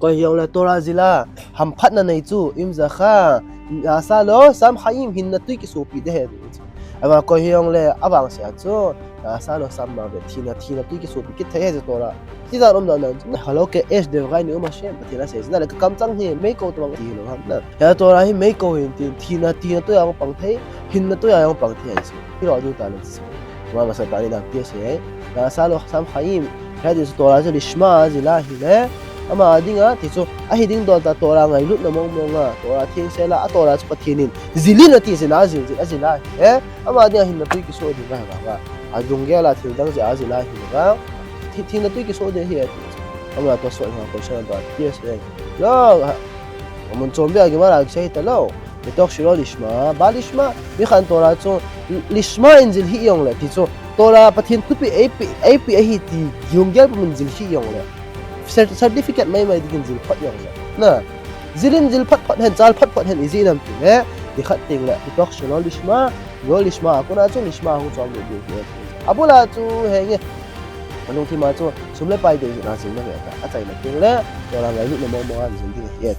coi hiểu là Torah zila ham phát na này chú im za kha sa lo sam haim hin na tui ki so pi de he ama coi hiểu là avang se chú sa lo sam ma ve thina tui ki so pi ki the he Torah ti da rom da na halo ke es de gai ni ma shem pa thina se na le kam chang he me ko to ti lo ham na ya Torah hi me ko hin thina to yang pang the hin na to yang pang the ai ki lo du ta le ma ma sa ta ni da ti se sa lo sam haim هذه Torah je lishma zila hi le ama dinga ti chu a hi ding do ta Torah ngai lut na mong monga Torah thing se la a Torah chu pathinin zilina ti se na zil azila ama dinga hin na tu ki so di ga ga a dung ge la thil dang ja azila hi ga thi na tu ki so de hi ama to so ha ko sha da ti se lo mon chom bia ge ma la se ta lo betok shiro lishma ba lishma mi khan Torah chu lishma injil hi yong le ti chu Torah pathin tupi AP hi ti yongyal pun jil hi yong le certificate mai digin jil phat yong le na zilin jil phat hen chal phat hen izi nam ti le di khat ting le tok sholo lishma go lishma ko na chu lishma hu chom de de abula chu he nge manung thi ma chu sumle pai de na jil na he ta a chai na ting le Torah ngai lu na mo mo an jil di he